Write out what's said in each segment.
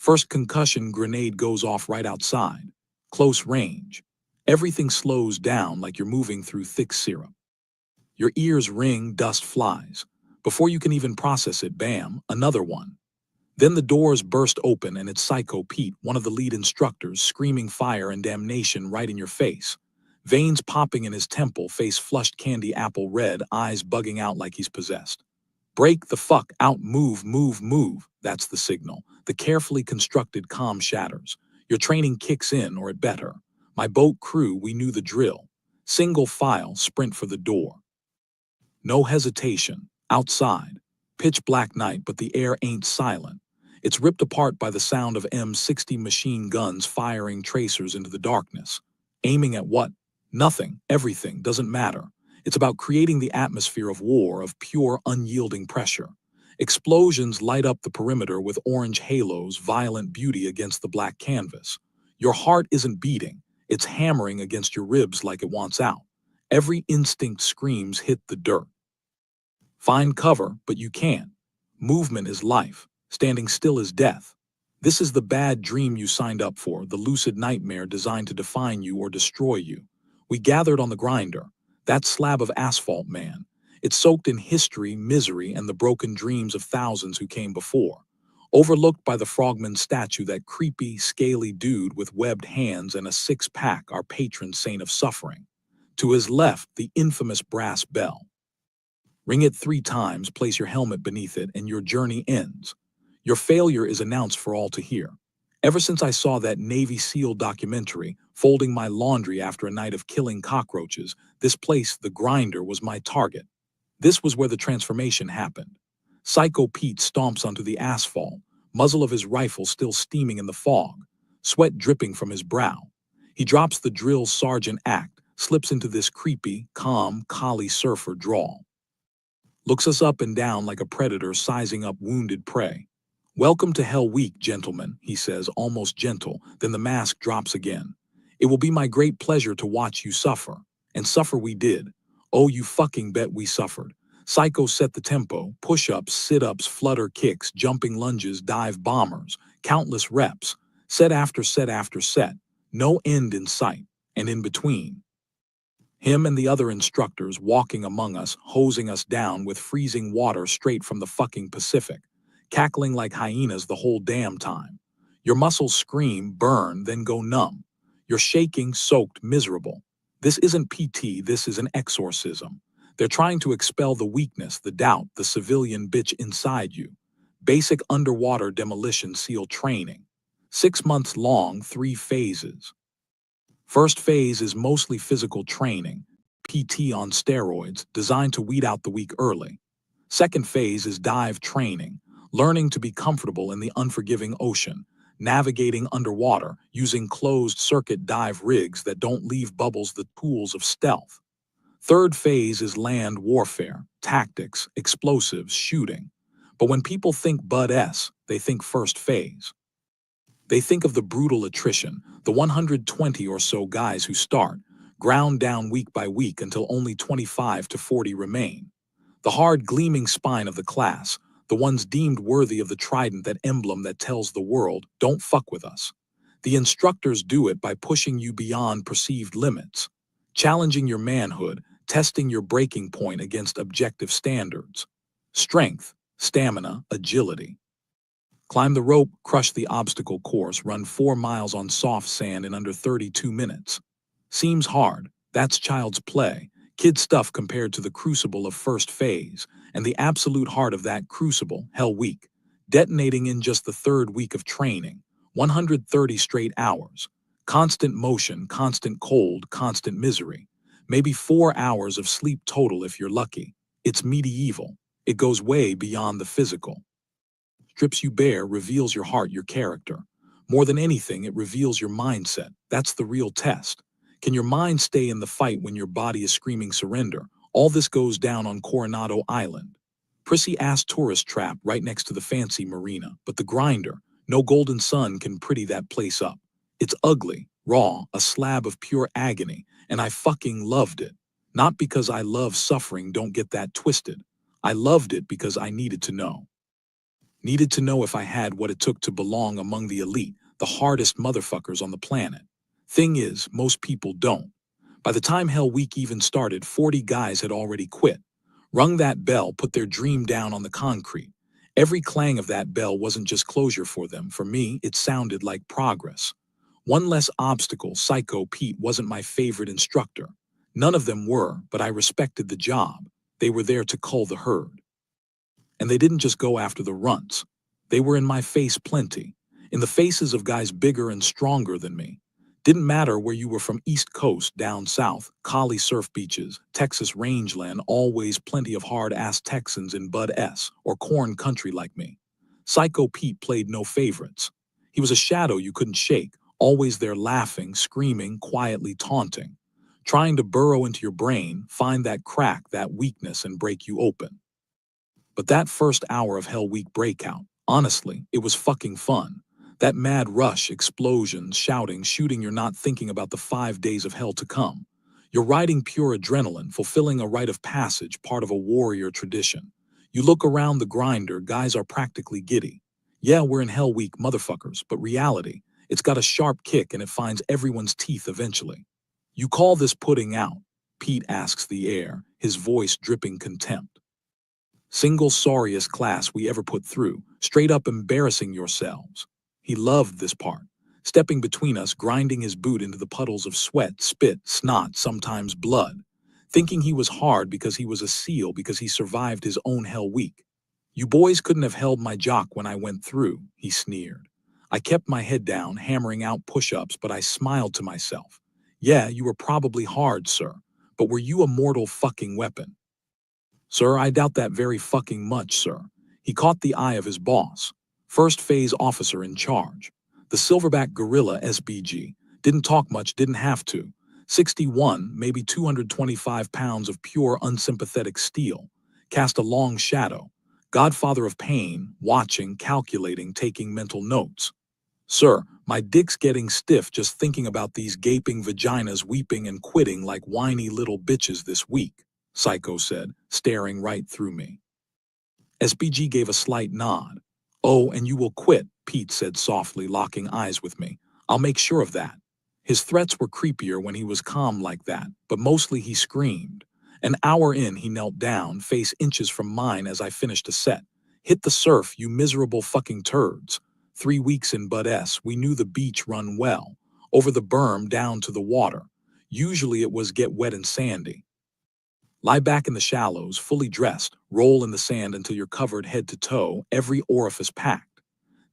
First concussion grenade goes off right outside. Close range. Everything slows down like you're moving through thick syrup. Your ears ring, dust flies. Before you can even process it, bam, another one. Then the doors burst open and it's Psycho Pete, one of the lead instructors, screaming fire and damnation right in your face. Veins popping in his temple, face flushed candy apple red, eyes bugging out like he's possessed. Break the fuck out, move, move, move. That's the signal. The carefully constructed calm shatters. Your training kicks in, or it better. My boat crew, we knew the drill. Single file, sprint for the door. No hesitation. Outside. Pitch black night, but the air ain't silent. It's ripped apart by the sound of M60 machine guns firing tracers into the darkness. Aiming at what? Nothing, everything, doesn't matter. It's about creating the atmosphere of war, of pure, unyielding pressure. Explosions light up the perimeter with orange halos, violent beauty against the black canvas. Your heart isn't beating, it's hammering against your ribs like it wants out. Every instinct screams, hit the dirt. Find cover, but you can't. Movement is life. Standing still is death. This is the bad dream you signed up for, the lucid nightmare designed to define you or destroy you. We gathered on the grinder, that slab of asphalt, man. It's soaked in history, misery, and the broken dreams of thousands who came before. Overlooked by the frogman statue, that creepy, scaly dude with webbed hands and a six-pack, our patron saint of suffering. To his left, the infamous brass bell. Ring it 3 times, place your helmet beneath it, and your journey ends. Your failure is announced for all to hear. Ever since I saw that Navy SEAL documentary, folding my laundry after a night of killing cockroaches, this place, the grinder, was my target. This was where the transformation happened. Psycho Pete stomps onto the asphalt, muzzle of his rifle still steaming in the fog, sweat dripping from his brow. He drops the drill sergeant act, slips into this creepy, calm, collie surfer drawl. Looks us up and down like a predator sizing up wounded prey. "Welcome to Hell Week, gentlemen," he says, almost gentle, then the mask drops again. "It will be my great pleasure to watch you suffer." And suffer we did. Oh, you fucking bet we suffered. Psycho set the tempo, push-ups, sit-ups, flutter kicks, jumping lunges, dive bombers, countless reps, set after set after set, no end in sight, and in between. Him and the other instructors walking among us, hosing us down with freezing water straight from the fucking Pacific, cackling like hyenas the whole damn time. Your muscles scream, burn, then go numb. You're shaking, soaked, miserable. This isn't PT, this is an exorcism. They're trying to expel the weakness, the doubt, the civilian bitch inside you. Basic underwater demolition SEAL training. 6 months long, 3 phases. First phase is mostly physical training, PT on steroids, designed to weed out the weak early. Second phase is dive training, learning to be comfortable in the unforgiving ocean, navigating underwater using closed-circuit dive rigs that don't leave bubbles the tools of stealth. Third phase is land warfare, tactics, explosives, shooting. But when people think Bud S, they think first phase. They think of the brutal attrition, the 120 or so guys who start, ground down week by week until only 25 to 40 remain. The hard, gleaming spine of the class, the ones deemed worthy of the trident, that emblem that tells the world, don't fuck with us. The instructors do it by pushing you beyond perceived limits, challenging your manhood, testing your breaking point against objective standards. Strength, stamina, agility. Climb the rope, crush the obstacle course, run 4 miles on soft sand in under 32 minutes. Seems hard. That's child's play, kid stuff compared to the crucible of first phase, and the absolute heart of that crucible, Hell Week, detonating in just the 3rd week of training, 130 straight hours. Constant motion, constant cold, constant misery. Maybe 4 hours of sleep total if you're lucky. It's medieval. It goes way beyond the physical. Strips you bare, reveals your heart, your character. More than anything, it reveals your mindset. That's the real test. Can your mind stay in the fight when your body is screaming surrender? All this goes down on Coronado Island. Prissy-ass tourist trap right next to the fancy marina. But the grinder, no golden sun can pretty that place up. It's ugly, raw, a slab of pure agony, and I fucking loved it. Not because I love suffering, don't get that twisted. I loved it because I needed to know. Needed to know if I had what it took to belong among the elite, the hardest motherfuckers on the planet. Thing is, most people don't. By the time Hell Week even started, 40 guys had already quit. Rung that bell, put their dream down on the concrete. Every clang of that bell wasn't just closure for them. For me, it sounded like progress. One less obstacle. Psycho Pete wasn't my favorite instructor. None of them were, but I respected the job. They were there to cull the herd. And they didn't just go after the runts. They were in my face plenty, in the faces of guys bigger and stronger than me. Didn't matter where you were from, East Coast, down south, Cali surf beaches, Texas rangeland, always plenty of hard-ass Texans in Bud S or corn country like me. Psycho Pete played no favorites. He was a shadow you couldn't shake, always there laughing, screaming, quietly taunting, trying to burrow into your brain, find that crack, that weakness, and break you open. But that first hour of Hell Week breakout, honestly, it was fucking fun. That mad rush, explosions, shouting, shooting, you're not thinking about the 5 days of hell to come. You're riding pure adrenaline, fulfilling a rite of passage, part of a warrior tradition. You look around the grinder, guys are practically giddy. Yeah, we're in Hell Week, motherfuckers, but reality, it's got a sharp kick and it finds everyone's teeth eventually. You call this putting out? Pete asks the air, his voice dripping contempt. Single sorriest class we ever put through, straight up embarrassing yourselves. He loved this part, stepping between us, grinding his boot into the puddles of sweat, spit, snot, sometimes blood, thinking he was hard because he was a SEAL, because he survived his own Hell Week. You boys couldn't have held my jock when I went through, he sneered. I kept my head down, hammering out push-ups, but I smiled to myself. Yeah, you were probably hard, sir, but were you a mortal fucking weapon? Sir, I doubt that very fucking much, sir. He caught the eye of his boss, first phase officer in charge. The silverback gorilla SBG. Didn't talk much, didn't have to. 61, maybe 225 pounds of pure unsympathetic steel. Cast a long shadow. Godfather of pain, watching, calculating, taking mental notes. Sir, my dick's getting stiff just thinking about these gaping vaginas weeping and quitting like whiny little bitches this week, Psycho said, staring right through me. SBG gave a slight nod. Oh, and you will quit, Pete said softly, locking eyes with me. I'll make sure of that. His threats were creepier when he was calm like that, but mostly he screamed. An hour in, he knelt down, face inches from mine as I finished a set. Hit the surf, you miserable fucking turds. 3 weeks in Bud S, we knew the beach run well. Over the berm, down to the water. Usually it was get wet and sandy. Lie back in the shallows, fully dressed, roll in the sand until you're covered head to toe, every orifice packed.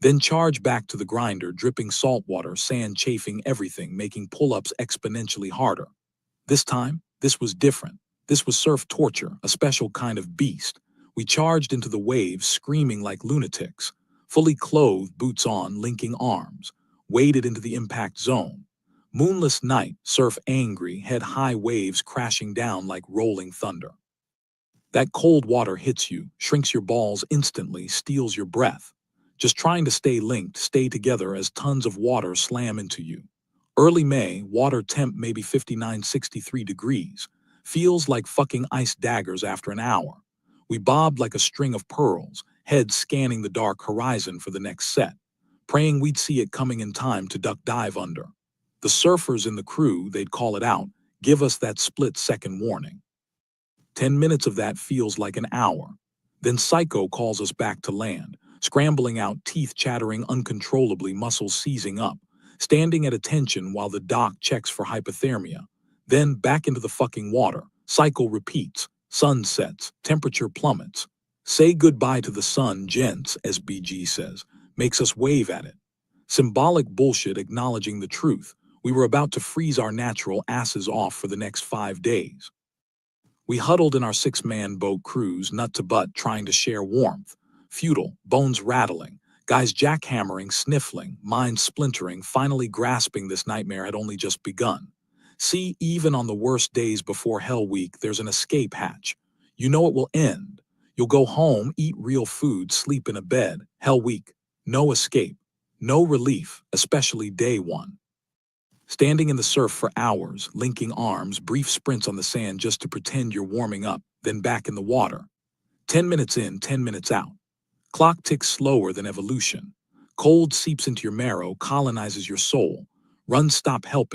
Then charge back to the grinder, dripping salt water, sand chafing everything, making pull-ups exponentially harder. This time, this was different. This was surf torture, a special kind of beast. We charged into the waves, screaming like lunatics. Fully clothed, boots on, linking arms. Waded into the impact zone. Moonless night, surf angry, head-high waves crashing down like rolling thunder. That cold water hits you, shrinks your balls instantly, steals your breath. Just trying to stay linked, stay together as tons of water slam into you. Early May, water temp maybe 59, 63 degrees. Feels like fucking ice daggers after an hour. We bobbed like a string of pearls, heads scanning the dark horizon for the next set, praying we'd see it coming in time to duck dive under. The surfers in the crew, they'd call it out, give us that split-second warning. 10 minutes of that feels like an hour. Then Psycho calls us back to land, scrambling out, teeth chattering uncontrollably, muscles seizing up, standing at attention while the doc checks for hypothermia. Then back into the fucking water. Cycle repeats. Sun sets. Temperature plummets. Say goodbye to the sun, gents, SBG says. Makes us wave at it. Symbolic bullshit acknowledging the truth. We were about to freeze our natural asses off for the next 5 days. We huddled in our 6-man boat cruise, nut to butt, trying to share warmth. Futile, bones rattling, guys jackhammering, sniffling, minds splintering, finally grasping this nightmare had only just begun. See, even on the worst days before Hell Week, there's an escape hatch. You know it will end. You'll go home, eat real food, sleep in a bed. Hell Week. No escape. No relief, especially day one. Standing in the surf for hours, linking arms, brief sprints on the sand just to pretend you're warming up, then back in the water. 10 minutes in, 10 minutes out. Clock ticks slower than evolution. Cold seeps into your marrow, colonizes your soul. Run stop helping.